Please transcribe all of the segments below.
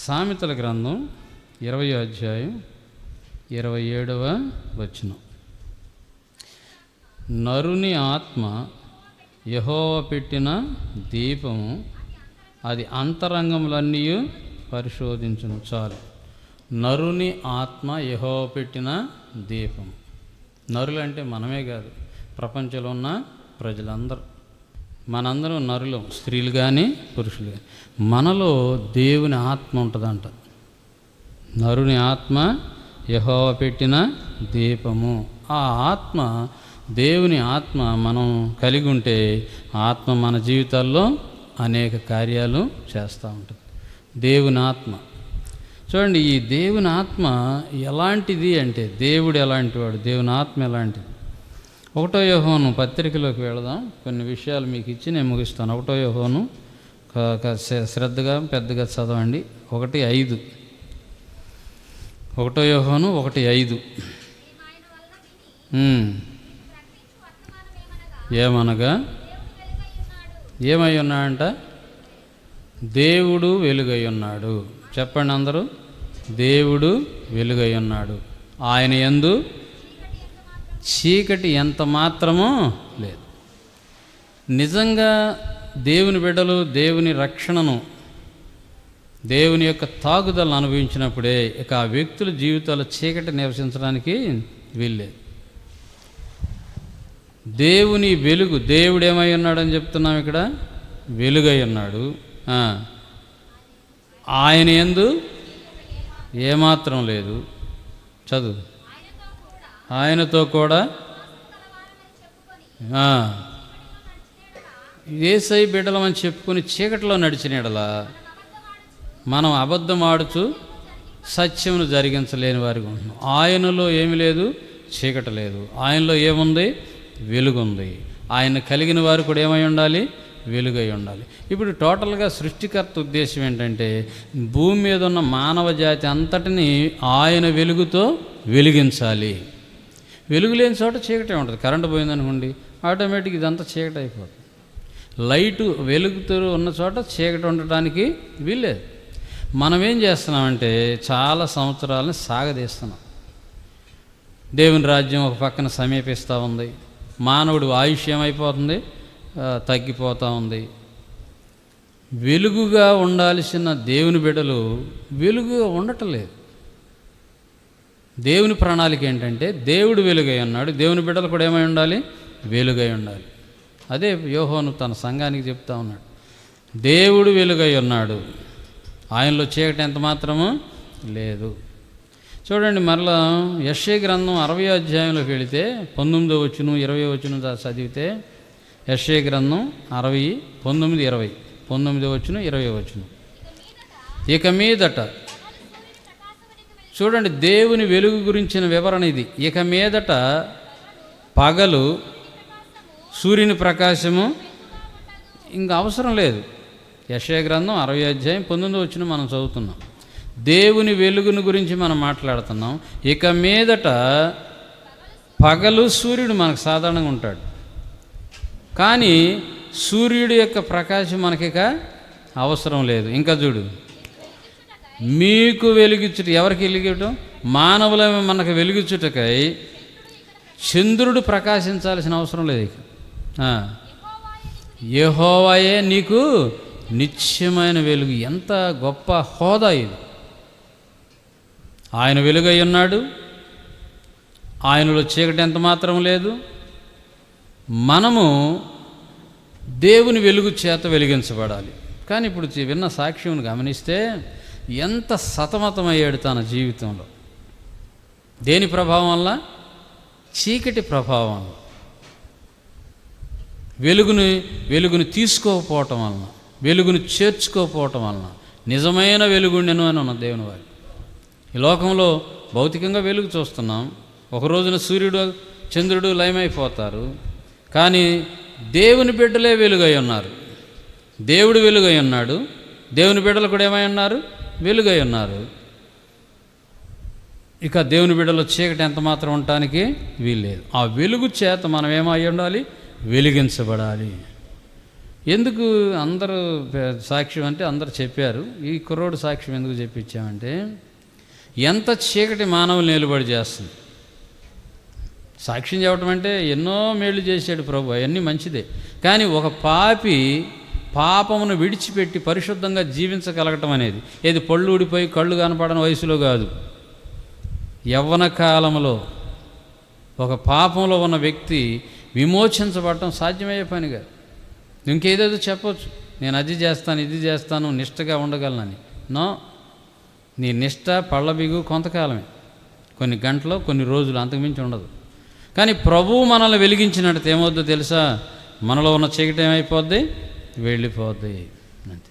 సామెతల గ్రంథం 20వ అధ్యాయం 27వ వచనం. నరుని ఆత్మ యెహోవా పెట్టిన దీపము, అది అంతరంగములన్నీ పరిశోధించును. చాలు. నరుని ఆత్మ యెహోవా పెట్టిన దీపం. నరులు అంటే మనమే కాదు, ప్రపంచంలో ఉన్న ప్రజలందరూ, మనందరం నరులం, స్త్రీలు కానీ పురుషులు కానీ. మనలో దేవుని ఆత్మ ఉంటుందంట. నరుని ఆత్మ యెహోవా పెట్టిన దీపము. ఆ ఆత్మ, దేవుని ఆత్మ మనం కలిగి ఉంటే ఆత్మ మన జీవితాల్లో అనేక కార్యాలు చేస్తూ ఉంటుంది. దేవుని ఆత్మ చూడండి. ఈ దేవుని ఆత్మ ఎలాంటిది అంటే, దేవుడు ఎలాంటి వాడు, దేవుని ఆత్మ ఎలాంటిది. 1 యోహాను పత్రికలోకి వెళదాం. కొన్ని విషయాలు మీకు ఇచ్చి నేను ముగిస్తాను. 1 యోహాను శ్రద్ధగా పెద్దగా చదవండి. 1:5. 1 యోహాను 1:5. ఏమనగా ఏమై ఉన్నాడంట? దేవుడు వెలుగై ఉన్నాడు. చెప్పండి అందరూ. దేవుడు వెలుగై ఉన్నాడు. ఆయన యందు చీకటి ఎంత మాత్రమో లేదు. నిజంగా దేవుని బిడ్డలు దేవుని రక్షణను, దేవుని యొక్క తాగుదలను అనుభవించినప్పుడే ఇక ఆ వ్యక్తుల జీవితాల్లో చీకటి నివసించడానికి వీల్లేదు. దేవుని వెలుగు, దేవుడు ఏమై ఉన్నాడని చెప్తున్నాం ఇక్కడ? వెలుగై ఉన్నాడు. ఆయన యందు ఏమాత్రం లేదు. చదువు. ఆయనతో కూడా యేసయ్య బిడ్డలమని చెప్పుకొని చీకటిలో నడిచిన ఎడల మనం అబద్ధం ఆడుచు సత్యమును జరిగించలేని వారికి ఉంటున్నాం. ఆయనలో ఏమి లేదు, చీకటి లేదు. ఆయనలో ఏముంది? వెలుగుంది. ఆయన కలిగిన వారు కూడా ఏమై ఉండాలి? వెలుగై ఉండాలి. ఇప్పుడు టోటల్గా సృష్టికర్త ఉద్దేశం ఏంటంటే, భూమి మీద ఉన్న మానవ జాతి అంతటిని ఆయన వెలుగుతో వెలిగించాలి. వెలుగు లేని చోట చీకటే ఉంటుంది. కరెంటు పోయిందనుకోండి, ఆటోమేటిక్ ఇదంతా చీకటి అయిపోతుంది. లైటు వెలుగుతూ ఉన్న చోట చీకటి ఉండటానికి వీల్లేదు. మనం ఏం చేస్తున్నామంటే, చాలా సంవత్సరాలని సాగదీస్తున్నాం. దేవుని రాజ్యం ఒక పక్కన సమీపిస్తూ ఉంది. మానవుడు ఆయుష్ ఏమైపోతుంది? తగ్గిపోతూ ఉంది. వెలుగుగా ఉండాల్సిన దేవుని బిడ్డలు వెలుగుగా ఉండటం లేదు. దేవుని ప్రణాళిక ఏంటంటే, దేవుడు వెలుగై ఉన్నాడు, దేవుని బిడ్డలు కూడా ఏమై ఉండాలి? వెలుగై ఉండాలి. అదే యోహాను తన సంఘానికి చెప్తా ఉన్నాడు. దేవుడు వెలుగై ఉన్నాడు, ఆయనలో చీకటి ఎంత మాత్రమూ లేదు. చూడండి, మరలా యెషయా గ్రంథం 60వ అధ్యాయంలోకి వెళితే 19వ వచనం 20వ వచనం చదివితే, యెషయా గ్రంథం 60, 19, 20, 19వ వచనం 20వ వచనం. ఇక మీదట, చూడండి దేవుని వెలుగు గురించిన వివరణ ఇది. ఇక మీదట పగలు, సూర్యుని ప్రకాశము ఇంకా అవసరం లేదు. యెషయా గ్రంథం 60వ అధ్యాయం 19వ వచనం మనం చదువుతున్నాం. దేవుని వెలుగుని గురించి మనం మాట్లాడుతున్నాం. ఇక మీదట పగలు, సూర్యుడు మనకు సాధారణంగా ఉంటాడు, కానీ సూర్యుడి యొక్క ప్రకాశం మనకిక అవసరం లేదు. ఇంకా చూడు, మీకు వెలిగించుట, ఎవరికి వెలిగించటం? మానవుల మనకు వెలిగించుటకై చంద్రుడు ప్రకాశించాల్సిన అవసరం లేదు ఇక. యెహోవాయే నీకు నిత్యమైన వెలుగు. ఎంత గొప్ప హోదా ఇది! ఆయన వెలుగై ఉన్నాడు, ఆయనలో చీకటి ఎంత మాత్రం లేదు. మనము దేవుని వెలుగు చేత వెలిగించబడాలి. కానీ ఇప్పుడు విన్న సాక్ష్యం గమనిస్తే ఎంత సతమతమయ్యాడు తన జీవితంలో. దేని ప్రభావం వల్ల? చీకటి ప్రభావం వల్ల. వెలుగుని తీసుకోకపోవటం వలన, వెలుగుని చేర్చుకోకపోవటం వలన. నిజమైన వెలుగుండెను అని ఉన్న దేవుని వారి. ఈ లోకంలో భౌతికంగా వెలుగు చూస్తున్నాం. ఒక రోజున సూర్యుడు, చంద్రుడు లయమైపోతారు, కానీ దేవుని బిడ్డలే వెలుగై ఉన్నారు. దేవుడు వెలుగై ఉన్నాడు, దేవుని బిడ్డలు కూడా ఏమై ఉన్నారు? వెలుగై ఉన్నారు. ఇక దేవుని బిడ్డలో చీకటి ఎంత మాత్రం ఉండటానికి వీల్లేదు. ఆ వెలుగు చేత మనం ఏమై ఉండాలి? వెలిగించబడాలి. ఎందుకు అందరూ సాక్ష్యం అంటే అందరు చెప్పారు, ఈ కుర్రోడు సాక్ష్యం ఎందుకు చెప్పించామంటే, ఎంత చీకటి మానవులు నిలబడి చేస్తుంది. సాక్ష్యం చెప్పడం అంటే ఎన్నో మేళ్ళు చేశాడు ప్రభు, అవన్నీ మంచిదే. కానీ ఒక పాపి పాపమును విడిచిపెట్టి పరిశుద్ధంగా జీవించగలగటం అనేది ఏది పళ్ళు ఊడిపోయి కళ్ళు కనపడని వయసులో కాదు, యవ్వన కాలంలో ఒక పాపంలో ఉన్న వ్యక్తి విమోచించబడటం సాధ్యమయ్యే పని కాదు. ఇంకేదేదో చెప్పొచ్చు, నేను అది చేస్తాను ఇది చేస్తాను నిష్టగా ఉండగలనని. నో, నీ నిష్ట పళ్ళ బిగు కొంతకాలమే, కొన్ని గంటలు కొన్ని రోజులు, అంతకుమించి ఉండదు. కానీ ప్రభువు మనల్ని వెలిగించినట్టు ఏమవుద్దో తెలుసా, మనలో ఉన్న చీకటి ఏమైపోద్ది, వెళ్ళిపోద్ది. అంతే.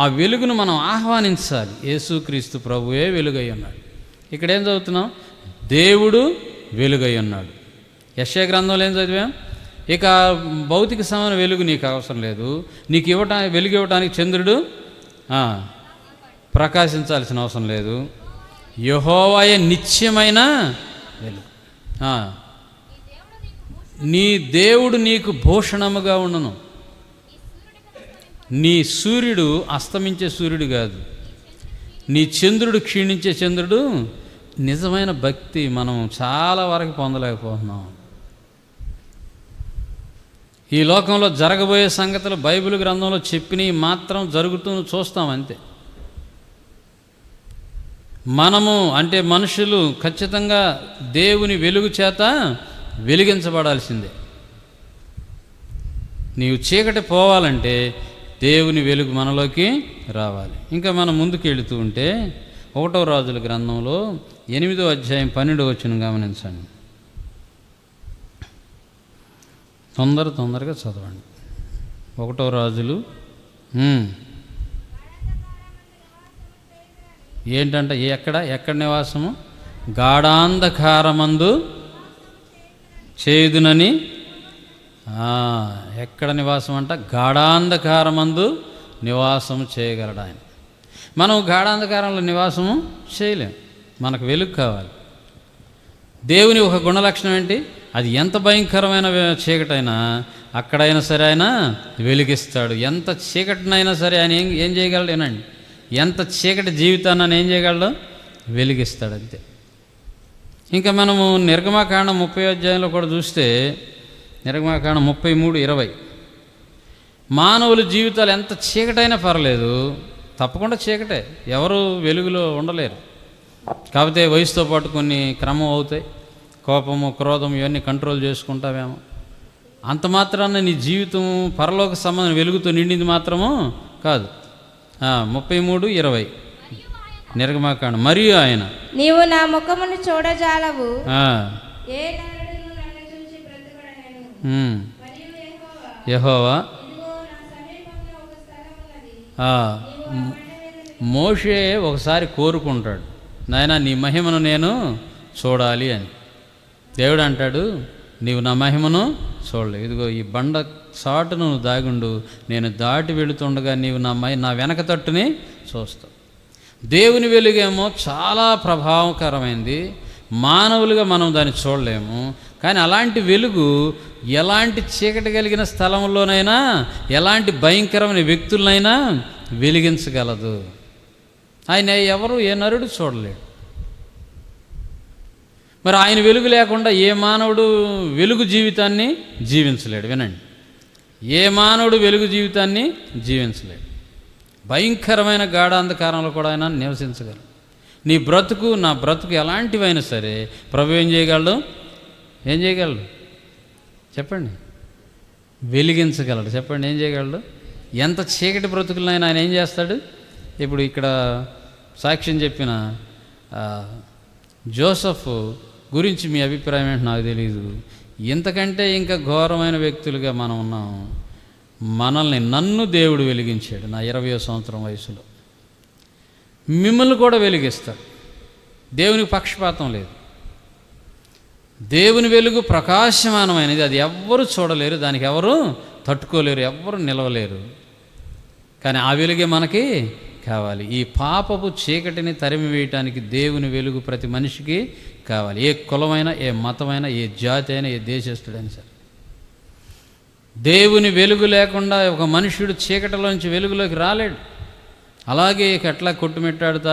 ఆ వెలుగును మనం ఆహ్వానించాలి. యేసుక్రీస్తు ప్రభువే వెలుగై ఉన్నాడు. ఇక్కడేం చదువుతున్నాం, దేవుడు వెలుగై ఉన్నాడు. యెషయా గ్రంథంలో ఏం చదివాం, ఇక భౌతిక సమాన వెలుగు నీకు అవసరం లేదు, నీకు వెలుగు ఇవ్వటానికి చంద్రుడు ప్రకాశించాల్సిన అవసరం లేదు, యెహోవాయే నిత్యమైన వెలుగు. నీ దేవుడు నీకు భూషణముగా ఉండను. నీ సూర్యుడు అస్తమించే సూర్యుడు కాదు, నీ చంద్రుడు క్షీణించే చంద్రుడు. నిజమైన భక్తి మనం చాలా వరకు పొందలేకపోతున్నాం. ఈ లోకంలో జరగబోయే సంగతులు బైబిల్ గ్రంథంలో చెప్పినవి మాత్రం జరుగుతూ చూస్తాం అంతే. మనము అంటే మనుషులు ఖచ్చితంగా దేవుని వెలుగు చేత వెలిగించబడాల్సిందే. నీవు చీకటి పోవాలంటే దేవుని వెలుగు మనలోకి రావాలి. ఇంకా మనం ముందుకు వెళుతూ ఉంటే 1వ రాజుల గ్రంథంలో 8వ అధ్యాయం 12వ వచనం గమనించండి. తొందరగా చదవండి. 1వ రాజులు ఏంటంటే ఎక్కడ నివాసము, గాఢాంధకారమందు చేయుదునని. ఎక్కడ నివాసం అంట, గాఢాంధకారమందు నివాసము చేయగలడు ఆయన. మనం గాఢాంధకారంలో నివాసము చేయలేం, మనకు వెలుగు కావాలి. దేవుని ఒక గుణలక్షణం ఏంటి, అది ఎంత భయంకరమైన చీకటైనా అక్కడైనా సరే ఆయన వెలిగిస్తాడు. ఎంత చీకటినైనా సరే ఆయన ఏం చేయగలడు ఏనండి, ఎంత చీకటి జీవితాన్ని ఆయన ఏం చేయగలడు, వెలిగిస్తాడు అంతే. ఇంకా మనము నిర్గమకాండం 30వ అధ్యాయంలో కూడా చూస్తే, నిర్గమకాండం 33:20, మానవుల జీవితాలు ఎంత చీకటైనా పర్లేదు, తప్పకుండా చీకటే, ఎవరు వెలుగులో ఉండలేరు. కాకపోతే వయసుతో పాటు కొన్ని క్రమం అవుతాయి, కోపము క్రోధం ఇవన్నీ కంట్రోల్ చేసుకుంటావేమో. అంత మాత్రాన నీ జీవితం పరలోక సంబంధం వెలుగుతో నిండింది మాత్రము కాదు. 33:20 నిర్గమకాండం. మరియు ఆయన, నీవు నా ముఖమును చూడజాలవు, యెహోవా. మోషే ఒకసారి కోరుకుంటాడు, నాయనా నీ మహిమను నేను చూడాలి అని. దేవుడు అంటాడు, నీవు నా మహిమను చూడలేవు, ఇదిగో ఈ బండ చాటును నువ్వు దాగుండు, నేను దాటి వెళుతుండగా నీవు నా వెనక తట్టుని చూస్తావు. దేవుని వెలుగేమో చాలా ప్రభావకరమైంది, మానవులుగా మనం దాన్ని చూడలేము. కానీ అలాంటి వెలుగు ఎలాంటి చీకటి కలిగిన స్థలంలోనైనా, ఎలాంటి భయంకరమైన వ్యక్తులనైనా వెలిగించగలదు. ఆయన ఎవరు ఏ నరుడు చూడలేడు. మరి ఆయన వెలుగు లేకుండా ఏ మానవుడు వెలుగు జీవితాన్ని జీవించలేడు. వినండి, ఏ మానవుడు వెలుగు జీవితాన్ని జీవించలేడు. భయంకరమైన గాఢాంధకారంలో కూడా ఆయన నివసించగలడు. నీ బ్రతుకు నా బ్రతుకు ఎలాంటివైనా సరే ప్రభు ఏం చేయగలడు, చెప్పండి, వెలిగించగలడు. చెప్పండి, ఏం చేయగలడు? ఎంత చీకటి బ్రతుకులైనా ఆయన ఏం చేస్తాడు? ఇప్పుడు ఇక్కడ సాక్ష్యం చెప్పిన జోసెఫ్ గురించి మీ అభిప్రాయం ఏంటి నాకు తెలియదు. ఇంతకంటే ఇంకా ఘోరమైన వ్యక్తులుగా మనం ఉన్నాం. నన్ను దేవుడు వెలిగించాడు నా 20వ సంవత్సరం వయసులో. మిమ్మల్ని కూడా వెలిగిస్తాడు. దేవునికి పక్షపాతం లేదు. దేవుని వెలుగు ప్రకాశమానమైనది, అది ఎవ్వరు చూడలేరు, దానికి ఎవరు తట్టుకోలేరు, ఎవ్వరు నిలవలేరు. కానీ ఆ వెలుగే మనకి కావాలి. ఈ పాపపు చీకటిని తరిమి వేయటానికి దేవుని వెలుగు ప్రతి మనిషికి కావాలి. ఏ కులమైనా, ఏ మతమైనా, ఏ జాతి అయినా, ఏ దేశస్తుడైనా సరే. దేవుని వెలుగు లేకుండా ఒక మనుష్యుడు చీకటిలోంచి వెలుగులోకి రాలేడు. అలాగే ఇక ఎట్లా కొట్టుమిట్టాడుతా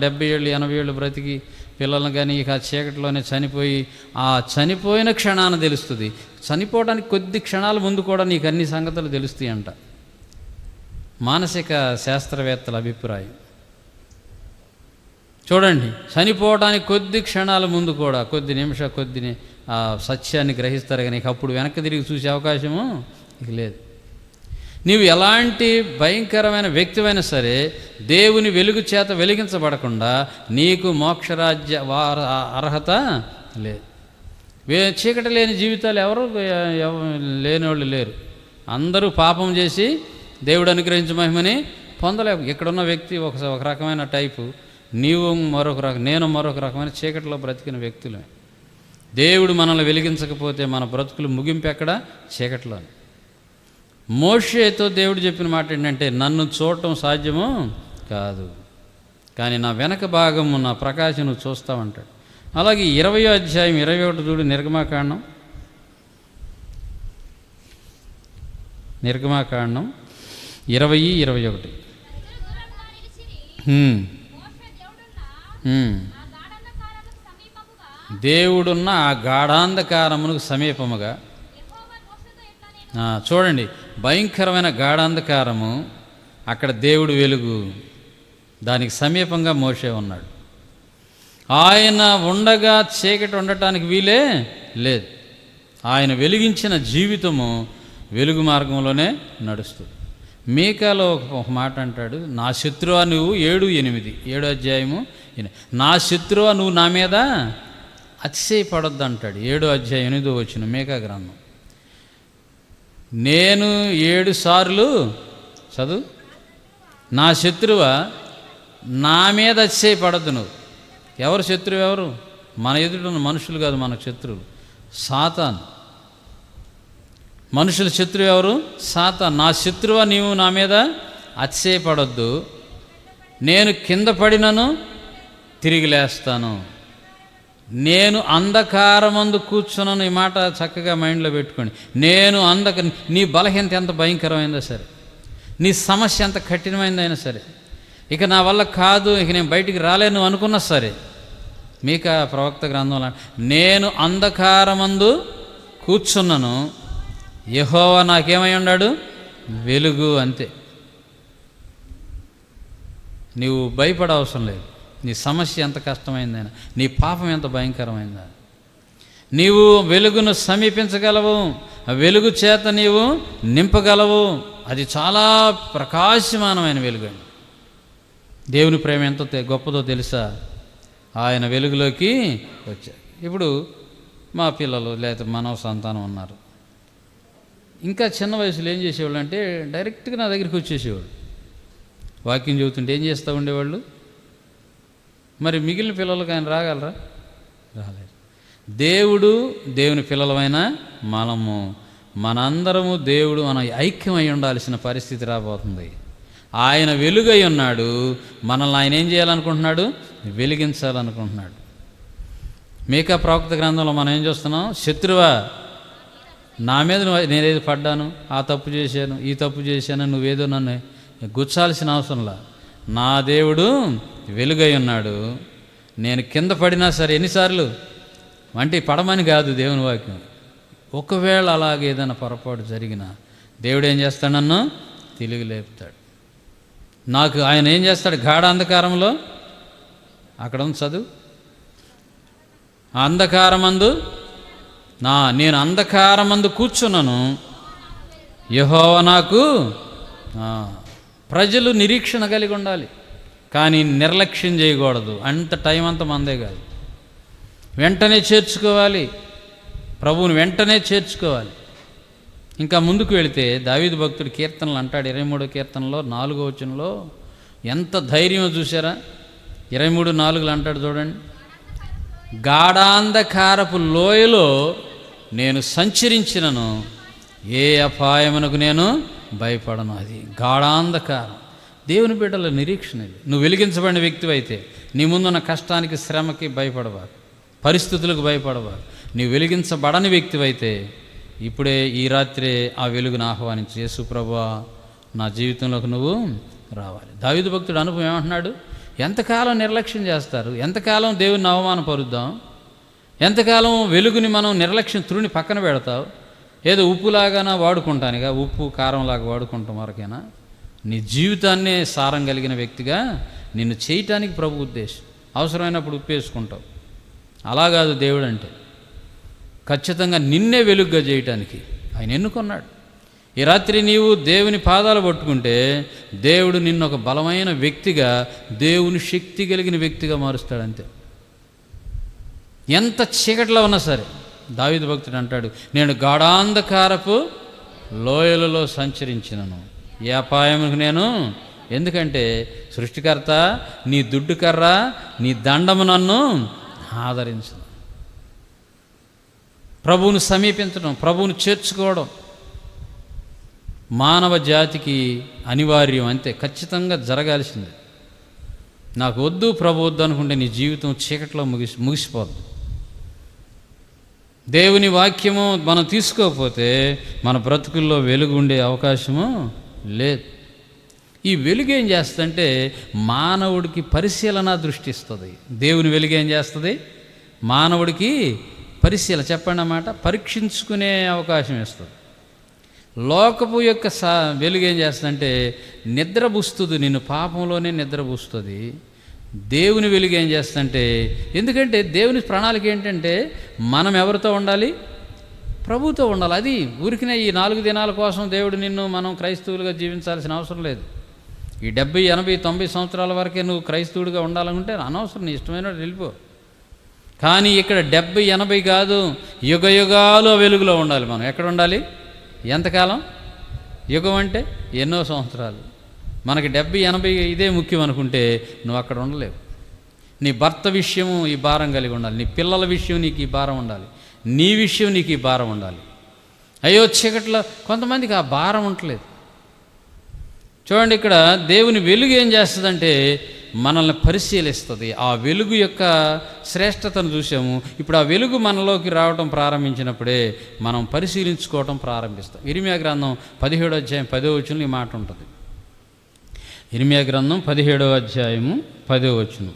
70 ఏళ్ళు 80 ఏళ్ళు బ్రతికి పిల్లలను కానీ ఇక ఆ చీకటిలోనే చనిపోయి, ఆ చనిపోయిన క్షణాన తెలుస్తుంది. చనిపోవడానికి కొద్ది క్షణాల ముందు కూడా నీకు అన్ని సంగతులు తెలుస్తాయి అంట. మానసిక శాస్త్రవేత్తల అభిప్రాయం చూడండి. చనిపోవడానికి కొద్ది క్షణాల ముందు కూడా కొద్ది ఆ సత్యాన్ని గ్రహిస్తారు. కానీ అప్పుడు వెనక్కి తిరిగి చూసే అవకాశము ఇక లేదు. నీవు ఎలాంటి భయంకరమైన వ్యక్తివైనా సరే దేవుని వెలుగు చేత వెలిగించబడకుండా నీకు మోక్షరాజ్య అర్హత లేదు. చీకటి లేని జీవితాలు ఎవరు లేనివాళ్ళు లేరు. అందరూ పాపం చేసి దేవుడు అనుగ్రహించే మహిమని పొందలేవు. ఇక్కడున్న వ్యక్తి ఒక రకమైన టైపు, నీవు మరొక రకం, నేను మరొక రకమైన చీకటిలో బ్రతికిన వ్యక్తులే. దేవుడు మనల్ని వెలిగించకపోతే మన బ్రతుకులు ముగింపు ఎక్కడ? చీకటిలో. మోషేతో దేవుడు చెప్పిన మాట ఏంటంటే, నన్ను చూడటం సాధ్యము కాదు, కానీ నా వెనక భాగము నా ప్రకాశం నువ్వు చూస్తావంటాడు. అలాగే 20వ అధ్యాయం 21 చూడు. నిర్గమాకాండం 20:21. దేవుడున్న ఆ గాఢాంధకారమునకు సమీపముగా. చూడండి, భయంకరమైన గాఢాంధకారము, అక్కడ దేవుడు వెలుగు, దానికి సమీపంగా మోషే ఉన్నాడు. ఆయన ఉండగా చీకటి ఉండటానికి వీలే లేదు. ఆయన వెలిగించిన జీవితము వెలుగు మార్గంలోనే నడుస్తుంది. మీకాలో ఒక మాట అంటాడు, నా శత్రువా నువ్వు 7:8 అధ్యాయము, నా శత్రువా నువ్వు నా మీద అతిశయపడొద్దు అంటాడు. 7:8 మీకా గ్రంథం. నేను 7 సార్లు చదువు, నా శత్రువా నా మీద అతిశయపడొద్దు నువ్వు. ఎవరు శత్రువు? ఎవరు? మన ఎదుట మనుషులు కాదు, మనకు శత్రువులు సాతాను. మనుషుల శత్రువు ఎవరు? సాతాను. నా శత్రువా నీవు నా మీద అతిశయపడొద్దు, నేను కింద పడినను తిరిగి లేస్తాను, నేను అంధకారమందు కూర్చున్నాను. ఈ మాట చక్కగా మైండ్లో పెట్టుకోండి. నేను నీ బలహీనత ఎంత భయంకరమైందో సరే, నీ సమస్య ఎంత కఠినమైందైనా సరే, ఇక నా వల్ల కాదు, ఇక నేను బయటికి రాలేను అనుకున్నా సరే, మీకా ప్రవక్త గ్రంథంలో నేను అంధకారమందు కూర్చున్నాను, యెహోవా నాకేమై ఉన్నాడు? వెలుగు. అంతే. నీవు భయపడవసరం లేదు. నీ సమస్య ఎంత కష్టమైందైనా, నీ పాపం ఎంత భయంకరమైందా, నీవు వెలుగును సమీపించగలవు, ఆ వెలుగు చేత నీవు నింపగలవు. అది చాలా ప్రకాశమానమైన వెలుగు అండి. దేవుని ప్రేమ ఎంతో గొప్పదో తెలుసా? ఆయన వెలుగులోకి వచ్చారు. ఇప్పుడు మా పిల్లలు లేదా మానవ సంతానం ఉన్నారు. ఇంకా చిన్న వయసులో ఏం చేసేవాళ్ళు అంటే డైరెక్ట్గా నా దగ్గరికి వచ్చేసేవాళ్ళు. వాక్యం చెబుతుంటే ఏం చేస్తూ ఉండేవాళ్ళు. మరి మిగిలిన పిల్లలకు ఆయన రాగలరా? రాలేదు. దేవుని పిల్లలమైన మనందరము దేవుడు మన ఐక్యమై ఉండాల్సిన పరిస్థితి రాబోతుంది. ఆయన వెలుగై ఉన్నాడు, మనల్ని ఆయన ఏం చేయాలనుకుంటున్నాడు? వెలిగించాలనుకుంటున్నాడు. మీకా ప్రవక్త గ్రంథంలో మనం ఏం చూస్తున్నాం? శత్రువా నా మీద నేనేది పడ్డాను, ఆ తప్పు చేశాను, ఈ తప్పు చేశాను, నువ్వేదో నన్ను గుచ్చాల్సిన అవసరంలా, నా దేవుడు వెలుగై ఉన్నాడు, నేను కింద పడినా సరే ఎన్నిసార్లు అంటే పడమని కాదు దేవుని వాక్యం. ఒకవేళ అలాగే ఏదైనా పొరపాటు జరిగినా దేవుడు ఏం చేస్తాడు? నన్ను తిరిగి లేపుతాడు. నాకు ఆయన ఏం చేస్తాడు? గాఢ అంధకారంలో, అక్కడ ఉంది చదువు, అంధకారమందు నేను అంధకారమందు కూర్చున్నాను, యెహోవా నాకు. ప్రజలు నిరీక్షణ కలిగి ఉండాలి, కానీ నిర్లక్ష్యం చేయకూడదు. అంత టైం అంతా మందే కాదు. వెంటనే చేర్చుకోవాలి, ప్రభువుని వెంటనే చేర్చుకోవాలి. ఇంకా ముందుకు వెళితే దావీదు భక్తుడు కీర్తనలు అంటాడు, 23వ కీర్తనలో 4వ వచనంలో ఎంత ధైర్యమో చూసారా? 23:4 అంటాడు చూడండి, గాఢాంధకారపు లోయలో నేను సంచరించినను ఏ అపాయమునకు నేను భయపడను. అది గాఢాంధకారం. దేవుని బిడ్డల నిరీక్షణ ఇది. నువ్వు వెలిగించబడిన వ్యక్తివి అయితే నీ ముందున్న కష్టానికి, శ్రమకి భయపడవారు, పరిస్థితులకు భయపడవారు. నీవు వెలిగించబడని వ్యక్తివైతే ఇప్పుడే ఈ రాత్రే ఆ వెలుగును ఆహ్వానించు. యేసు ప్రభువా, నా జీవితంలోకి నువ్వు రావాలి. దావీదు భక్తుడు అనుభవం ఏమంటున్నాడు? ఎంతకాలం నిర్లక్ష్యం చేస్తారు? ఎంతకాలం దేవుని అవమానపరుద్దాం? ఎంతకాలం వెలుగుని మనం నిర్లక్ష్యం తుడిని పక్కన పెడతావు? ఏదో ఉప్పులాగానా వాడుకుంటానుగా, ఉప్పు కారంలాగా వాడుకుంటాం వరకేనా? నీ జీవితాన్నే సారం కలిగిన వ్యక్తిగా నిన్ను చేయటానికి ప్రభు ఉద్దేశం. అవసరమైనప్పుడు ఉప్పు వేసుకుంటావు. అలా కాదు దేవుడు అంటే. ఖచ్చితంగా నిన్నే వెలుగుగా చేయటానికి ఆయన ఎన్నుకున్నాడు. ఈ రాత్రి నీవు దేవుని పాదాలు పట్టుకుంటే దేవుడు నిన్ను ఒక బలమైన వ్యక్తిగా, దేవుని శక్తి కలిగిన వ్యక్తిగా మారుస్తాడు. అంతే. ఎంత చీకట్లో ఉన్నా సరే దావీదు భక్తుడు అంటాడు, నేను గాఢాంధకారపు లోయలలో సంచరించినను ఏ అపాయముకు నేను, ఎందుకంటే సృష్టికర్త నీ దుడ్డు కర్ర, నీ దండము నన్ను ఆదరించు. ప్రభువును సమీపించడం, ప్రభువును చేర్చుకోవడం మానవ జాతికి అనివార్యం. అంతే, ఖచ్చితంగా జరగాల్సిందే. నాకు వద్దు ప్రభు వద్దు అనుకుంటే నీ జీవితం చీకట్లో ముగిసిపోద్ది. దేవుని వాక్యము మనం తీసుకోకపోతే మన బ్రతుకుల్లో వెలుగు ఉండే అవకాశము లేదు. ఈ వెలుగు ఏం చేస్తుందంటే మానవుడికి పరిశీలన దృష్టి ఇస్తుంది. దేవుని వెలుగు ఏం చేస్తుంది? మానవుడికి పరిశీలన, చెప్పండి అన్నమాట, పరీక్షించుకునే అవకాశం ఇస్తుంది. లోకపు యొక్క వెలుగు ఏం చేస్తుందంటే నిద్రబూస్తుంది, నిన్ను పాపంలోనే నిద్రబూస్తుంది. దేవుని వెలుగు ఏం చేస్తుందంటే, ఎందుకంటే దేవుని ప్రణాళిక ఏంటంటే మనం ఎవరితో ఉండాలి? ప్రభుతో ఉండాలి. అది ఊరికినే ఈ 4 దినాల కోసం దేవుడు నిన్ను మనం క్రైస్తవులుగా జీవించాల్సిన అవసరం లేదు. ఈ 70, 80, 90 సంవత్సరాల వరకే నువ్వు క్రైస్తవుడిగా ఉండాలనుకుంటే అనవసరం, నీ ఇష్టమైన వెళ్ళిపో. కానీ ఇక్కడ 70, 80 కాదు, యుగ యుగాలు వెలుగులో ఉండాలి. మనం ఎక్కడ ఉండాలి? ఎంతకాలం? యుగం అంటే ఎన్నో సంవత్సరాలు. మనకి 70, 80 ఇదే ముఖ్యం అనుకుంటే నువ్వు అక్కడ ఉండలేవు. నీ భర్త విషయం ఈ భారం కలిగి ఉండాలి, నీ పిల్లల విషయం నీకు ఈ భారం ఉండాలి, నీ విషయం నీకు ఈ భారం ఉండాలి. అయ్యో చీకట్లో కొంతమందికి ఆ భారం ఉండలేదు. చూడండి, ఇక్కడ దేవుని వెలుగు ఏం చేస్తుందంటే మనల్ని పరిశీలిస్తుంది. ఆ వెలుగు యొక్క శ్రేష్టతను చూసాము. ఇప్పుడు ఆ వెలుగు మనలోకి రావటం ప్రారంభించినప్పుడే మనం పరిశీలించుకోవటం ప్రారంభిస్తాం. ఇర్మీయా గ్రంథం 17వ అధ్యాయం 10వ వచనంలో ఈ మాట ఉంటుంది. ఇర్మీయా గ్రంథం 17వ అధ్యాయము 10వ వచనం.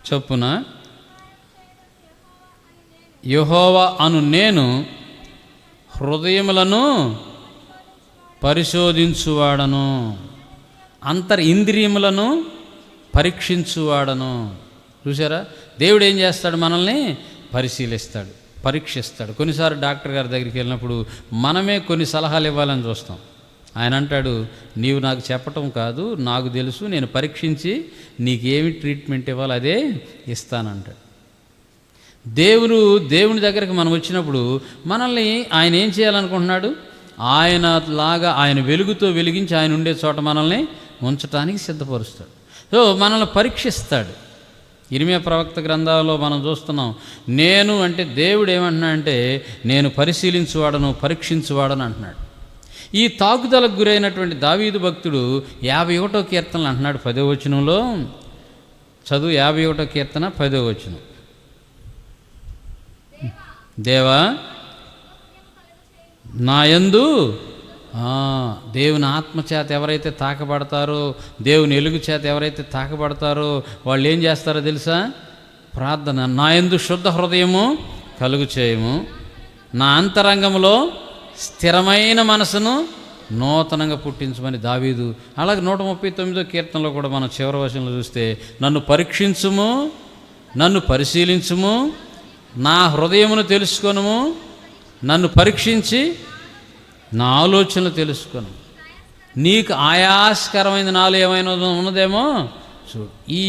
చొప్పున యెహోవా అను నేను హృదయములను పరిశోధించువాడను, ఇంద్రియములను పరీక్షించువాడను. చూసారా, దేవుడు ఏం చేస్తాడు? మనల్ని పరిశీలిస్తాడు, పరీక్షిస్తాడు. కొన్నిసార్లు డాక్టర్ గారి దగ్గరికి వెళ్ళినప్పుడు మనమే కొన్ని సలహాలు ఇవ్వాలని చూస్తాం. ఆయన అంటాడు, నీవు నాకు చెప్పటం కాదు, నాకు తెలుసు, నేను పరీక్షించి నీకేమి ట్రీట్మెంట్ ఇవ్వాలి అదే ఇస్తానంటాడు. దేవుని దగ్గరికి మనం వచ్చినప్పుడు మనల్ని ఆయన ఏం చేయాలనుకుంటున్నాడు? ఆయన వెలుగుతో వెలిగించి ఆయన ఉండే చోట మనల్ని ఉంచటానికి సిద్ధపరుస్తాడు. సో మనల్ని పరీక్షిస్తాడు. ఇర్మీయా ప్రవక్త గ్రంథాలలో మనం చూస్తున్నాం. నేను అంటే దేవుడు ఏమంటున్నాడంటే నేను పరిశీలించువాడను, పరీక్షించువాడను అంటున్నాడు. ఈ తాకుదలకు గురైనటువంటి దావీదు భక్తుడు 51వ కీర్తనలు అంటున్నాడు 10వ వచనంలో. చదువు 51వ కీర్తన 10వ వచనం. దేవా నా యందు, దేవుని ఆత్మచేత ఎవరైతే తాకబడతారో, దేవుని వెలుగు చేత ఎవరైతే తాకబడతారో వాళ్ళు ఏం చేస్తారో తెలుసా? ప్రార్థన. నా యందు శుద్ధ హృదయము కలుగు చేయము, నా అంతరంగంలో స్థిరమైన మనసును నూతనంగా పుట్టించమని దావీదు. అలాగే 139వ కీర్తనలో కూడా మనం చివరి వచనంలో చూస్తే, నన్ను పరీక్షించుము, నన్ను పరిశీలించుము, నా హృదయమును తెలుసుకొనుము, నన్ను పరీక్షించి నా ఆలోచనలు తెలుసుకొను, నీకు ఆయాస్కరమైన నాలో ఏమైనా ఉన్నదేమో చూడు. ఈ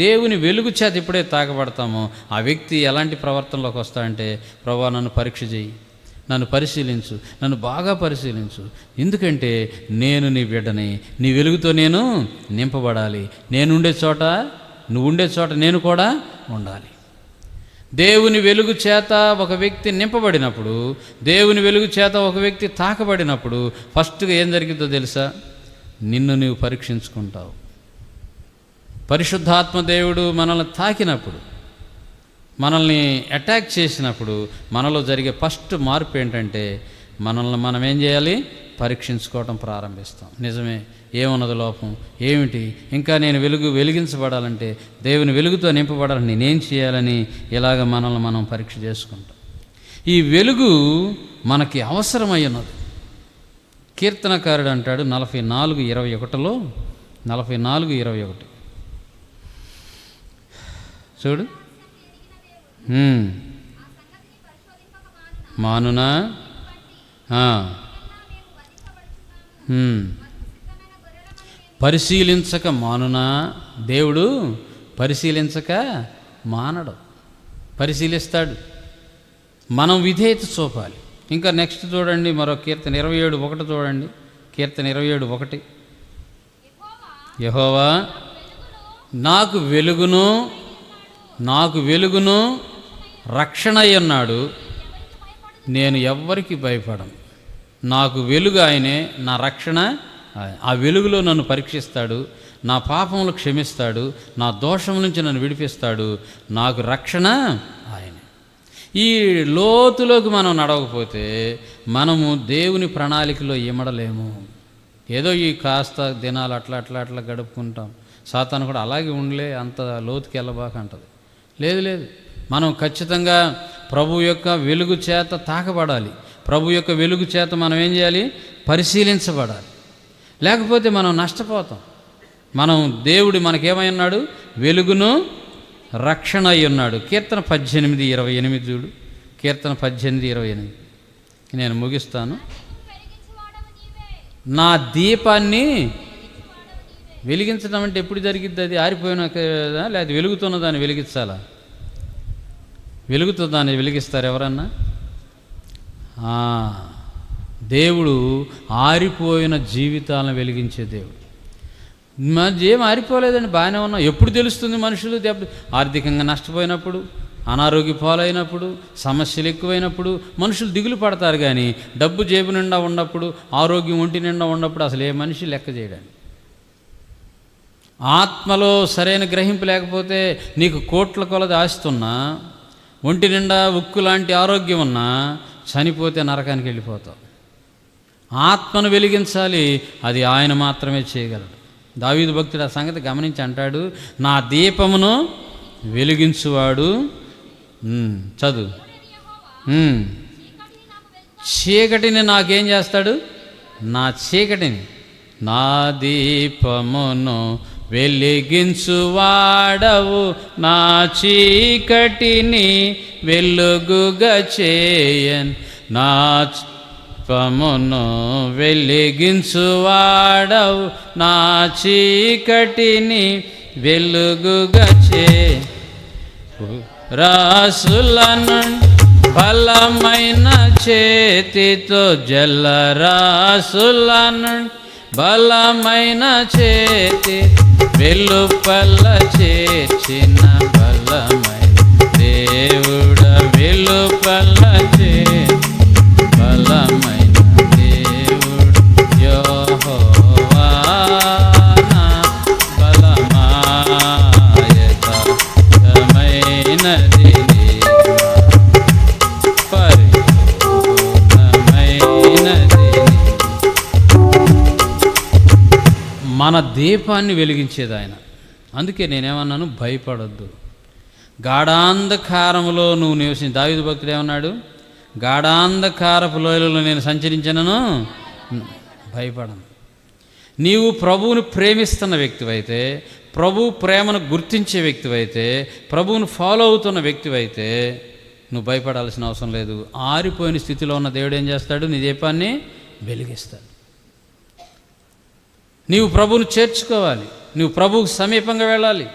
దేవుని వెలుగు చేత ఎప్పుడే తాకబడతామో ఆ వ్యక్తి ఎలాంటి ప్రవర్తనలోకి వస్తాడంటే, ప్రభువా నన్ను పరీక్ష చేయి, నన్ను పరిశీలించు, నన్ను బాగా పరిశీలించు, ఎందుకంటే నేను నీ బిడ్డని, నీ వెలుగుతో నేను నింపబడాలి, నేనుండే చోట నువ్వు ఉండే చోట నేను కూడా ఉండాలి. దేవుని వెలుగు చేత ఒక వ్యక్తి నింపబడినప్పుడు, దేవుని వెలుగు చేత ఒక వ్యక్తి తాకబడినప్పుడు ఫస్ట్గా ఏం జరిగిందో తెలుసా? నిన్ను నీవు పరీక్షించుకుంటావు. పరిశుద్ధాత్మ దేవుడు మనల్ని తాకినప్పుడు మనల్ని అటాక్ చేసినప్పుడు మనలో జరిగే ఫస్ట్ మార్పు ఏంటంటే మనల్ని మనం ఏం చేయాలి? పరీక్షించుకోవటం ప్రారంభిస్తాం. నిజమే, ఏమున్నది లోపం ఏమిటి, ఇంకా నేను వెలిగించబడాలంటే, దేవుని వెలుగుతో నింపబడాలని నేనేం చేయాలని ఇలాగ మనల్ని మనం పరీక్ష చేసుకుంటాం. ఈ వెలుగు మనకి అవసరమై ఉన్నది. కీర్తనకారుడు అంటాడు 44:21లో 44:21 చూడు. మానునా పరిశీలించక మానునా. దేవుడు పరిశీలించక మానడు, పరిశీలిస్తాడు. మనం విధేయత చూపాలి. ఇంకా నెక్స్ట్ చూడండి, మరో కీర్తన 27:1 చూడండి. కీర్తన 27:1 యెహోవా నాకు వెలుగును రక్షణ అయ్యున్నాడు, నేను ఎవ్వరికి భయపడను. నాకు వెలుగు ఆయనే, నా రక్షణ. ఆ వెలుగులో నన్ను పరీక్షిస్తాడు, నా పాపములు క్షమిస్తాడు, నా దోషం నుంచి నన్ను విడిపిస్తాడు. నాకు రక్షణ ఆయనే. ఈ లోతులోకి మనం నడవకపోతే మనము దేవుని ప్రణాళికలో ఇమడలేము. ఏదో ఈ కాస్త దినాలు అట్లా గడుపుకుంటాం. సాతాను కూడా అలాగే ఉండలే, అంత లోతుకి వెళ్ళబాక అంటది. లేదు, మనం ఖచ్చితంగా ప్రభు యొక్క వెలుగు చేత తాకబడాలి. ప్రభు యొక్క వెలుగు చేత మనం ఏం చేయాలి? పరిశీలించబడాలి. లేకపోతే మనం నష్టపోతాం. దేవుడు మనకేమై ఉన్నాడు? వెలుగును రక్షణ అయి ఉన్నాడు. కీర్తన 18:28 చూడు. కీర్తన 18:28 నేను ముగిస్తాను. నా దీపాన్ని వెలిగించడం అంటే ఎప్పుడు జరిగిద్ది? అది ఆరిపోయినా లేదా వెలుగుతున్న దాన్ని వెలిగించాలా? వెలుగుతో దాన్ని వెలిగిస్తారు ఎవరన్నా? దేవుడు ఆరిపోయిన జీవితాలను వెలిగించే దేవుడు. ఏం ఆరిపోలేదండి, బాగానే ఉన్నాం. ఎప్పుడు తెలుస్తుంది మనుషులు? ఆర్థికంగా నష్టపోయినప్పుడు, అనారోగ్య పాలైనప్పుడు, సమస్యలు ఎక్కువైనప్పుడు మనుషులు దిగులు పడతారు. కానీ డబ్బు జేబు నిండా ఉన్నప్పుడు, ఆరోగ్యం ఒంటి నిండా ఉన్నప్పుడు అసలు ఏ మనిషి లెక్క చేయడానికి. ఆత్మలో సరైన గ్రహింపు లేకపోతే నీకు కోట్ల కొలది ఆస్తున్నా, ఒంటి నిండా ఉక్కు లాంటి ఆరోగ్యం ఉన్నా, చనిపోతే నరకానికి వెళ్ళిపోతావు. ఆత్మను వెలిగించాలి, అది ఆయన మాత్రమే చేయగలడు. దావీదు భక్తుడు ఆ సంగతి గమనించి అంటాడు, నా దీపమును వెలిగించువాడు. చదువు. చీకటిని నాకేం చేస్తాడు? నా చీకటిని, నా దీపమును వెలిగించువాడవు, నా చీకటిని వెలుగుగా చేయన్. నా దీపమును వెలిగించువాడవు, నా చీకటిని వెలుగుగా చేయ. రాసులను బలమైన చేతితో, జలరాసులను బలమైన చేతి వెలుపల చేర్చిన బలమైన దేవుడ, వెలుపల బలమైన దేవుడు యెహోవా నా బలమాయతమైనది పరిపూర్ణమైనది. మన దీపాన్ని వెలిగించేది ఆయన. అందుకే నేనేమన్నాను? భయపడొద్దు. గాఢాంధకారములో నువ్వు నివసించి, దావీదు భక్తుడు ఏమన్నాడు? గాఢాంధకారపు లోయలలో నేను సంచరించినను భయపడను. నీవు ప్రభువుని ప్రేమిస్తున్న వ్యక్తివైతే, ప్రభు ప్రేమను గుర్తించే వ్యక్తివైతే, ప్రభువును ఫాలో అవుతున్న వ్యక్తివైతే నువ్వు భయపడాల్సిన అవసరం లేదు. ఆరిపోయిన స్థితిలో ఉన్న దేవుడు ఏం చేస్తాడు? నీ దీపాన్ని వెలిగిస్తాడు. నీవు ప్రభువును చేర్చుకోవాలి, నువ్వు ప్రభువుకు సమీపంగా వెళ్ళాలి.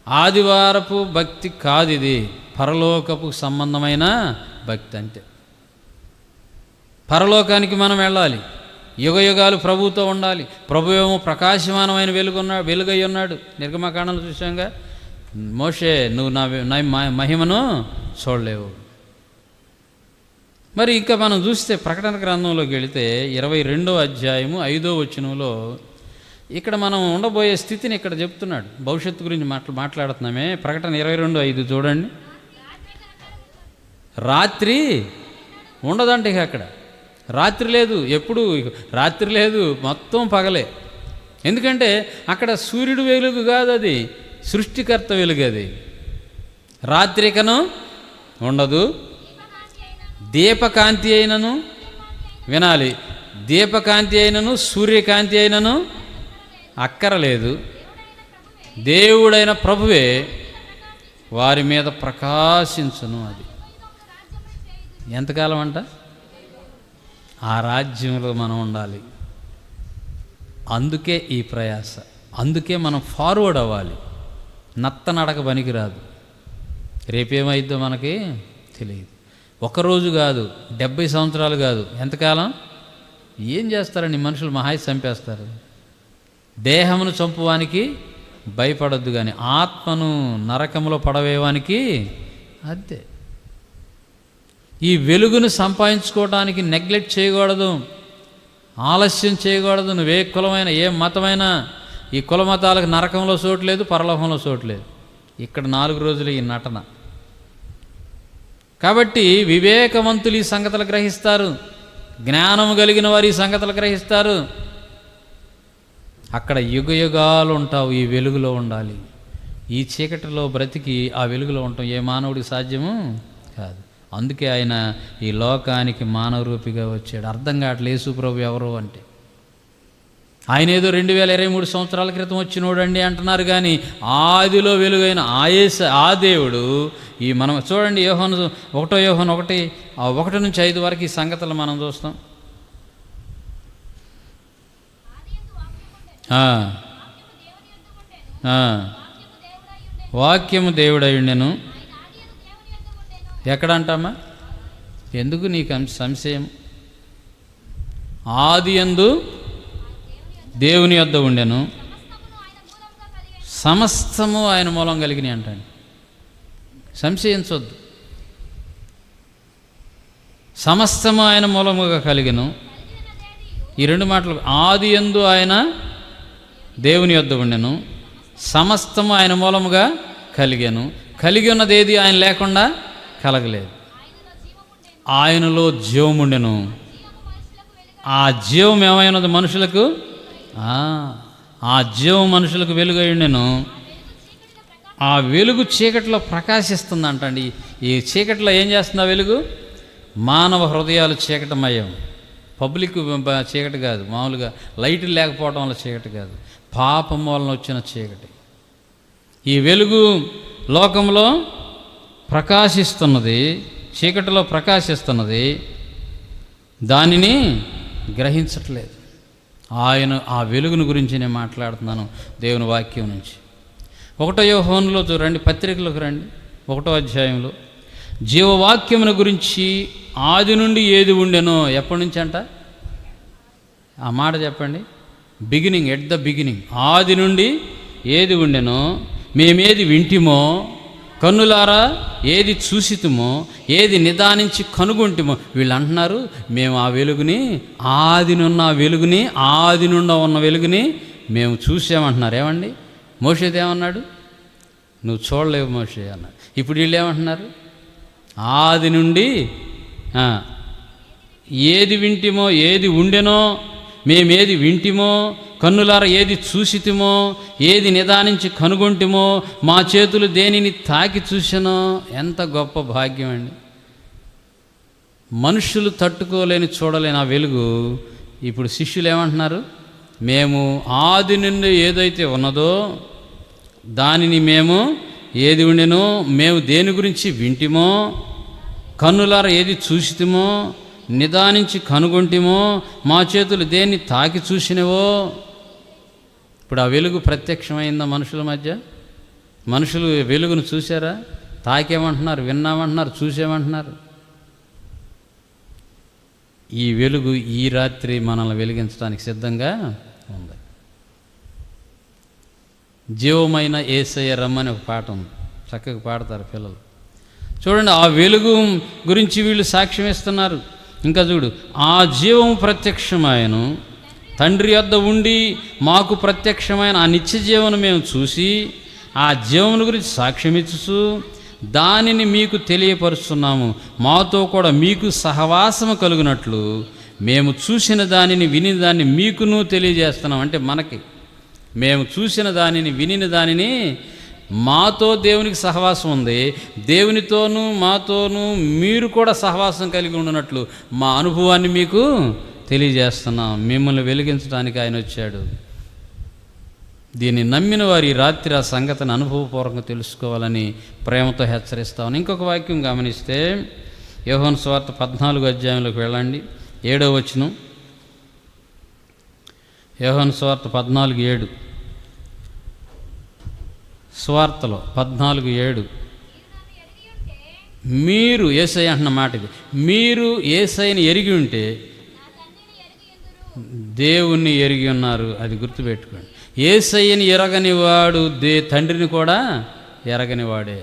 ఆదివారపు భక్తి కాదు ఇది, పరలోకపు సంబంధమైన భక్తి. అంటే పరలోకానికి మనం వెళ్ళాలి, యుగయుగాలు ప్రభువుతో ఉండాలి. ప్రభు ఏమో ప్రకాశమానమైన వెలుగై ఉన్నాడు. నిర్గమకాండంలో చూసాంగా, మోషే నువ్వు నా మహిమను చూడలేవు. మరి ఇంకా మనం చూస్తే ప్రకటన గ్రంథంలోకి వెళితే 22వ అధ్యాయము 5వ వచనంలో ఇక్కడ మనం ఉండబోయే స్థితిని ఇక్కడ చెప్తున్నాడు. భవిష్యత్తు గురించి మాట్లాడుతున్నామే. ప్రకటన 22:5 చూడండి. రాత్రి ఉండదంట. ఇక అక్కడ రాత్రి లేదు, ఎప్పుడు రాత్రి లేదు, మొత్తం పగలే. ఎందుకంటే అక్కడ సూర్యుడు వెలుగు కాదు, అది సృష్టికర్త వెలుగు. అది రాత్రికను ఉండదు. దీపకాంతి అయినను, వినాలి, దీపకాంతి అయినను సూర్యకాంతి అయినను అక్కరలేదు. దేవుడైన ప్రభువే వారి మీద ప్రకాశించును. అది ఎంతకాలం అంట? ఆ రాజ్యంలో మనం ఉండాలి. అందుకే ఈ ప్రయాస, అందుకే మనం ఫార్వర్డ్ అవ్వాలి. నత్తనడక పనికిరాదు. రేపేమైద్దో మనకి తెలియదు. ఒకరోజు కాదు, 70 సంవత్సరాలు కాదు, ఎంతకాలం ఏం చేస్తారని మనుషులు మహాయి చంపేస్తారు. దేహమును చంపువానికి భయపడొద్దు, కానీ ఆత్మను నరకములో పడవేవానికి అదే. ఈ వెలుగును సంపాదించుకోవడానికి నెగ్లెక్ట్ చేయకూడదు, ఆలస్యం చేయకూడదు. నువ్వే కులమైన, ఏ మతమైనా, ఈ కుల మతాలకు నరకంలో చోటు లేదు, పరలోకంలో చోటు లేదు. ఇక్కడ 4 రోజులు ఈ నటన. కాబట్టి వివేకవంతులు ఈ సంగతులు గ్రహిస్తారు, జ్ఞానము కలిగిన వారు ఈ సంగతులు గ్రహిస్తారు. అక్కడ యుగయుగాలు ఉంటావు. ఈ వెలుగులో ఉండాలి. ఈ చీకటిలో బ్రతికి ఆ వెలుగులో ఉండటం ఏ మానవుడికి సాధ్యము కాదు. అందుకే ఆయన ఈ లోకానికి మానవ రూపిగా వచ్చాడు. అర్థం కావట్లేదు యేసు ప్రభు ఎవరు అంటే. ఆయన ఏదో 2023 సంవత్సరాల క్రితం వచ్చినోడండి అంటున్నారు, కానీ ఆదిలో వెలుగైన ఆ దేవుడు ఈ మనం చూడండి. యోహాను 1 యోహాను 1:1-5 వరకు ఈ సంగతులు మనం చూస్తాం. వాక్యము దేవుడై ఉండెను. ఎక్కడంటామా? ఎందుకు నీకు సంశయం? ఆది యందు దేవుని యొద్ద ఉండెను, సమస్తము ఆయన మూలం కలిగినాయి అంటాడు. సంశయించొద్దు. సమస్తము ఆయన మూలముగా కలిగెను. ఈ 2 మాటలు, ఆది యందు ఆయన దేవుని యొద్ద ఉండెను, సమస్తము ఆయన మూలముగా కలిగెను. కలిగి ఉన్నది ఏది ఆయన లేకుండా కలగలేదు. ఆయనలో జీవముండెను. ఆ జీవం ఏమైనది మనుషులకు? ఆ జీవం మనుషులకు వెలుగై ఉండెను. ఆ వెలుగు చీకటిలో ప్రకాశిస్తుందంటండి. ఈ చీకటిలో ఏం చేస్తుంది ఆ వెలుగు? మానవ హృదయాలు చీకటమయ్యాం. పబ్లిక్ చీకటి కాదు, మామూలుగా లైట్లు లేకపోవడం వల్ల చీకటి కాదు, పాపం వలన వచ్చిన చీకటి. ఈ వెలుగు లోకంలో ప్రకాశిస్తున్నది, చీకటిలో ప్రకాశిస్తున్నది, దానిని గ్రహించట్లేదు. ఆయన ఆ వెలుగును గురించి నేను మాట్లాడుతున్నాను దేవుని వాక్యం నుంచి. 1 యోహానులో చూడండి, పత్రికలకు రండి, 1వ అధ్యాయంలో జీవవాక్యమును గురించి ఆది నుండి ఏది ఉండెనో. ఎప్పటి నుంచి అంట? ఆ మాట చెప్పండి. Beginning, at the beginning. ఆది నుండి ఏది ఉండెనో, మేమేది వింటిమో, కన్నులారా ఏది చూసితుమో, ఏది నిదానించి కనుగొంటిమో. వీళ్ళు అంటున్నారు మేము ఆ వెలుగుని, ఆది నుండి ఉన్న వెలుగుని మేము చూసామంటున్నారు. ఏమండి? మోషేది ఏమన్నాడు? నువ్వు చూడలేవు మోషే అన్నాడు. ఇప్పుడు వీళ్ళు ఏమంటున్నారు? ఆది నుండి ఏది వింటిమో, ఏది ఉండెనో, మేమేది వింటిమో, కన్నులార ఏది చూసితిమో, ఏది నిదానించి కనుగొంటిమో, మా చేతులు దేనిని తాకి చూసానో. ఎంత గొప్ప భాగ్యం అండి! మనుషులు తట్టుకోలేని, చూడలేని ఆ వెలుగు. ఇప్పుడు శిష్యులు ఏమంటున్నారు? మేము ఆది నుండి ఏదైతే ఉన్నదో దానిని మేము, ఏది ఉండెనో మేము దేని గురించి వింటిమో, కన్నులార ఏది చూసితిమో, నిదానించి కనుగొంటిమో, మా చేతులు దేన్ని తాకి చూసినవో. ఇప్పుడు ఆ వెలుగు ప్రత్యక్షమైందా మనుషుల మధ్య? మనుషులు వెలుగును చూశారా? తాకేమంటున్నారు, విన్నామంటున్నారు, చూసామంటున్నారు. ఈ వెలుగు ఈ రాత్రి మనల్ని వెలిగించడానికి సిద్ధంగా ఉంది. జీవమైన యేసయ్య రమ్మని ఒక పాట ఉంది, చక్కగా పాడతారు పిల్లలు. చూడండి, ఆ వెలుగు గురించి వీళ్ళు సాక్ష్యం ఇస్తున్నారు. ఇంకా చూడు, ఆ జీవం ప్రత్యక్షమాయను, తండ్రి యొద్ద ఉండి మాకు ప్రత్యక్షమైన ఆ నిత్య జీవను మేము చూసి ఆ జీవమును గురించి సాక్ష్యమిచ్చుచు దానిని మీకు తెలియపరుస్తున్నాము. మాతో కూడా మీకు సహవాసము కలుగునట్లు మేము చూసిన దానిని విని దాన్ని మీకును తెలియజేస్తున్నాం. అంటే మనకి మేము చూసిన దానిని వినిన దానిని మాతో దేవునికి సహవాసం ఉంది, దేవునితోనూ మాతోనూ మీరు కూడా సహవాసం కలిగి ఉండినట్లు మా అనుభవాన్ని మీకు తెలియజేస్తున్నాం. మిమ్మల్ని వెలిగించడానికి ఆయన వచ్చాడు. దీన్ని నమ్మిన వారు ఈ రాత్రి ఆ సంగతిని అనుభవపూర్వకంగా తెలుసుకోవాలని ప్రేమతో హెచ్చరిస్తాను. ఇంకొక వాక్యం గమనిస్తే యోహాను సువార్త 14 అధ్యాయంలోకి వెళ్ళండి, 7వ వచనం. యోహాను సువార్త 14:7. సువార్తలో 14:7 మీరు యేసయ్య అంటున్న మాట ఇది. మీరు యేసయ్యని ఎరిగి ఉంటే దేవుణ్ణి ఎరిగి ఉన్నారు. అది గుర్తుపెట్టుకోండి. యేసయ్యని ఎరగని వాడు తండ్రిని కూడా ఎరగని వాడే.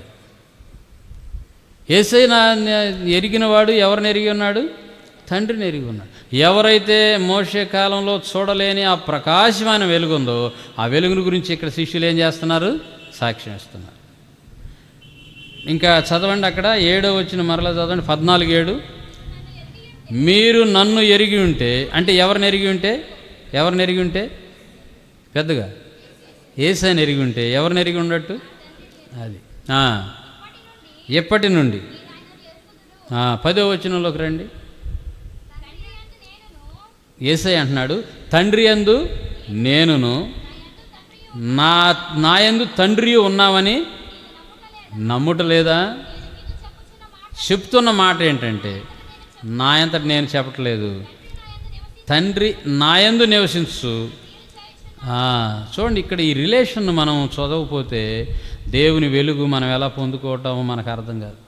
యేసయ్యని ఎరిగిన వాడు ఎవరిని ఎరిగి ఉన్నాడు? తండ్రిని ఎరిగి ఉన్నాడు. ఎవరైతే మోషే కాలంలో చూడలేని ఆ ప్రకాశమైన వెలుగు ఉందో ఆ వెలుగుని గురించి ఇక్కడ శిష్యులు ఏం చేస్తున్నారు? సాక్ష్యం ఇస్తున్నారు. ఇంకా చదవండి, అక్కడ 7వ వచనం మరలా చదవండి, 14:7. మీరు నన్ను ఎరిగి ఉంటే, అంటే ఎవరిని ఎరిగి ఉంటే? ఎవరిని ఎరిగి ఉంటే? పెద్దగా యేసయ్యని ఎరిగి ఉంటే ఎవరిని ఎరిగి ఉండట్టు? అది ఎప్పటి నుండి 10వ వచనంలోకి రండి. యేసయ్య అంటున్నాడు, తండ్రి యందు నేనును నా యందు తండ్రి ఉన్నామని నమ్ముటలేదా? చెప్తున్న మాట ఏంటంటే నా అంతటి నేను చెప్పట్లేదు, తండ్రి నా యందు నివసించు. చూడండి, ఇక్కడ ఈ రిలేషన్ మనం చదవకపోతే దేవుని వెలుగు మనం ఎలా పొందుకోవటమో మనకు అర్థం కాదు.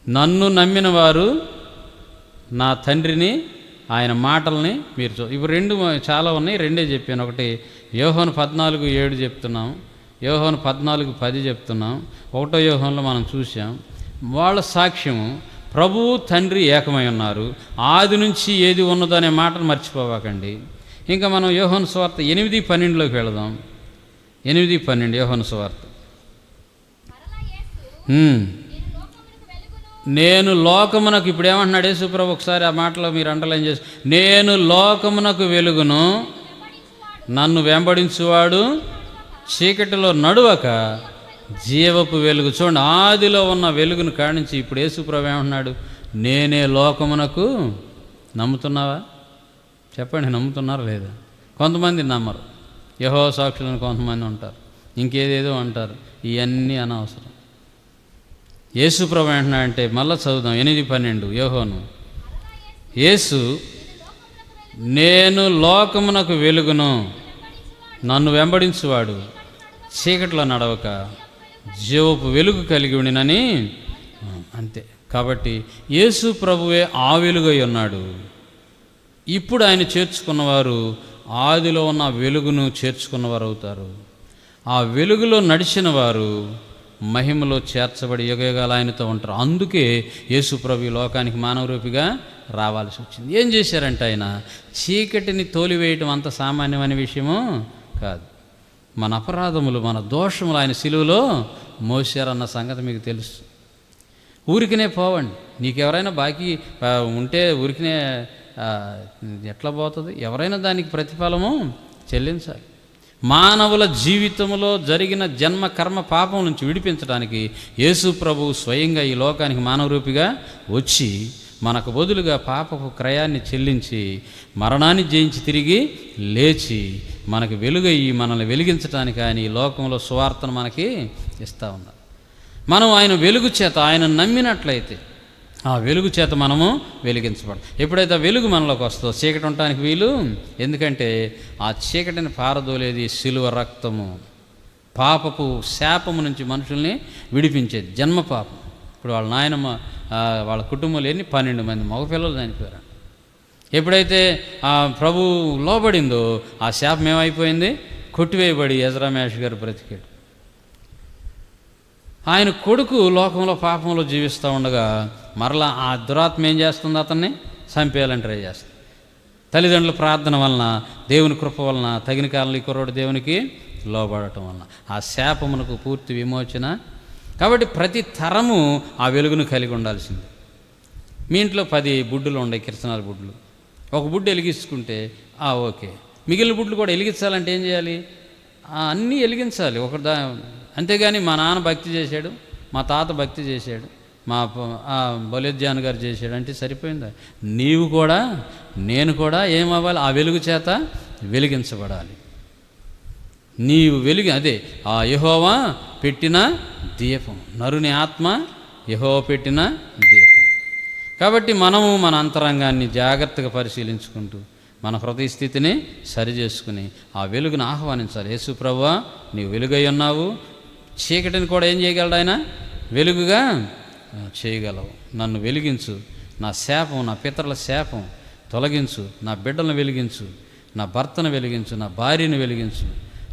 నన్ను నమ్మిన వారు నా తండ్రిని, ఆయన మాటల్ని మీరు ఇప్పుడు 2 చాలా ఉన్నాయి, 2 చెప్పాను. ఒకటి యోహాను 14:7 చెప్తున్నాం, యోహాను 14:10 చెప్తున్నాం, 1వ యోహానులో మనం చూసాం. వాళ్ళ సాక్ష్యము ప్రభువు తండ్రి ఏకమై ఉన్నారు, ఆది నుంచి ఏది ఉన్నదో అనే మాటను మర్చిపోవాకండి. ఇంకా మనం యోహాను సువార్త 8:12లోకి వెళదాం. 8:12 యోహాను సువార్త. నేను లోకమునకు, ఇప్పుడు ఏమంటున్నాడు యేసుప్రభు? ఒకసారి ఆ మాటలో మీరు అండర్లైన్ చేసి, నేను లోకమునకు వెలుగును, నన్ను వెంబడించువాడు చీకటిలో నడువక జీవపు వెలుగు. చూడండి, ఆదిలో ఉన్న వెలుగును కాడించి ఇప్పుడు యేసుప్రభు ఏమంటున్నాడు? నేనే లోకమునకు. నమ్ముతున్నావా? చెప్పండి, నమ్ముతున్నారా లేదా? కొంతమంది నమ్మరు, యెహోవా సాక్షులను కొంతమంది ఉంటారు, ఇంకేదేదో అంటారు. ఇవన్నీ అనవసరం. యేసుప్రభు ఏమంటున్నాడంటే, మళ్ళా చదువుదాం 8:12 యోహాను. యేసు, నేను లోకమునకు వెలుగును, నన్ను వెంబడించువాడు చీకట్లో నడవక జీవపు వెలుగు కలిగి ఉండినని. అంతే. కాబట్టి యేసు ప్రభువే ఆ వెలుగై ఉన్నాడు. ఇప్పుడు ఆయన చేర్చుకున్నవారు ఆదిలో ఉన్న వెలుగును చేర్చుకున్నవారు అవుతారు. ఆ వెలుగులో నడిచిన వారు మహిమలో చేర్చబడి యుగయుగాలు ఆయనతో ఉంటారు. అందుకే యేసు ప్రభు లోకానికి మానవ రూపిగా రావాల్సి వచ్చింది. ఏం చేశారంటే, ఆయన చీకటిని తోలివేయటం అంత సామాన్యమైన విషయమో కాదు. మన అపరాధములు, మన దోషములు ఆయన సిలువలో మోసారన్న సంగతి మీకు తెలుసు. ఊరికినే పోవండి. నీకెవరైనా బాకీ ఉంటే ఊరికినే ఎట్లా పోతుంది? ఎవరైనా దానికి ప్రతిఫలము చెల్లించాలి. మానవుల జీవితంలో జరిగిన జన్మ కర్మ పాపం నుంచి విడిపించడానికి యేసు ప్రభు స్వయంగా ఈ లోకానికి మానవ రూపిగా వచ్చి మనకు బదులుగా పాపపు క్రయాన్ని చెల్లించి మరణాన్ని జయించి తిరిగి లేచి మనకు వెలుగయ్యి మనల్ని వెలిగించడానికి ఆయన ఈ లోకంలో సువార్తను మనకి ఇస్తూ ఉన్నారు. మనం ఆయన వెలుగు చేత ఆయన నమ్మినట్లయితే ఆ వెలుగు చేత మనము వెలిగించబడతాం. ఎప్పుడైతే వెలుగు మనలోకి వస్తుందో చీకటి ఉండటానికి వీలు. ఎందుకంటే ఆ చీకటిని పారదోలేది సిలువ రక్తము. పాపపు శాపము నుంచి మనుషుల్ని విడిపించేది జన్మ పాపం. ఇప్పుడు వాళ్ళ నాయనమ్మ, వాళ్ళ కుటుంబంలో 12 మంది మగపిల్లలు చనిపోయారు. ఎప్పుడైతే ఆ ప్రభు లోబడిందో ఆ శాపం ఏమైపోయింది? కొట్టివేయబడి ఎజ్రా మేష్ గారు బ్రతికాడు. ఆయన కొడుకు లోకంలో పాపంలో జీవిస్తూ ఉండగా మరలా ఆ దురాత్మ ఏం చేస్తుంది? అతన్ని చంపేయాలని ట్రై చేస్తుంది. తల్లిదండ్రుల ప్రార్థన వలన, దేవుని కృప వలన, తగిన కాలంలో ఈ కుర్రోడు దేవునికి లోబడటం వలన ఆ శాపమునకు పూర్తి విమోచన. కాబట్టి ప్రతి తరము ఆ వెలుగును కలిగి ఉండాల్సింది. మీ ఇంట్లో 10 బుడ్డులు ఉన్నాయి, కిరసనాల బుడ్లు. ఒక బుడ్డు వెలిగించుకుంటే ఓకే, మిగిలిన బుడ్లు కూడా వెలిగించాలంటే ఏం చేయాలి? అన్నీ వెలిగించాలి అంతేగాని మా నాన్న భక్తి చేశాడు, మా తాత భక్తి చేశాడు, మా బౌలేద్యాన్ గారు చేశాడు అంటే సరిపోయిందా? నీవు కూడా, నేను కూడా ఏమవ్వాలి? ఆ వెలుగు చేత వెలిగించబడాలి. నీవు అదే ఆ యెహోవా పెట్టిన దీపం, నరుని ఆత్మ యెహోవా పెట్టిన దీపం. కాబట్టి మనము మన అంతరంగాన్ని జాగ్రత్తగా పరిశీలించుకుంటూ మన హృదయ స్థితిని సరిచేసుకుని ఆ వెలుగును ఆహ్వానించాలి. యేసు ప్రభువా, నీవు వెలుగై ఉన్నావు, చీకటిని కూడా ఏం చేయగలడు ఆయన? వెలుగుగా చేయగలవు. నన్ను వెలిగించు, నా శాపం, నా పితరుల శాపం తొలగించు, నా బిడ్డలను వెలిగించు, నా భర్తను వెలిగించు, నా భార్యను వెలిగించు.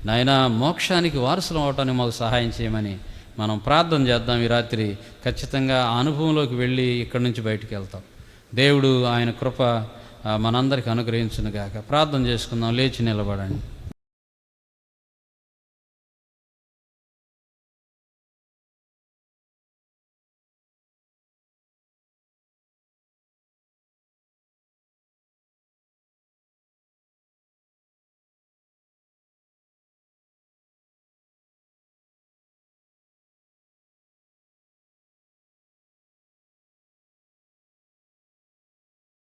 నాయనా, మోక్షానికి వారసులు అవటానికి మాకు సహాయం చేయమని మనం ప్రార్థన చేద్దాం. ఈ రాత్రి ఖచ్చితంగా ఆ అనుభవంలోకి వెళ్ళి ఇక్కడి నుంచి బయటికి వెళ్తాం. దేవుడు ఆయన కృప మనందరికీ అనుగ్రహించునుగాక. ప్రార్థన చేసుకుందాం. లేచి నిలబడండి.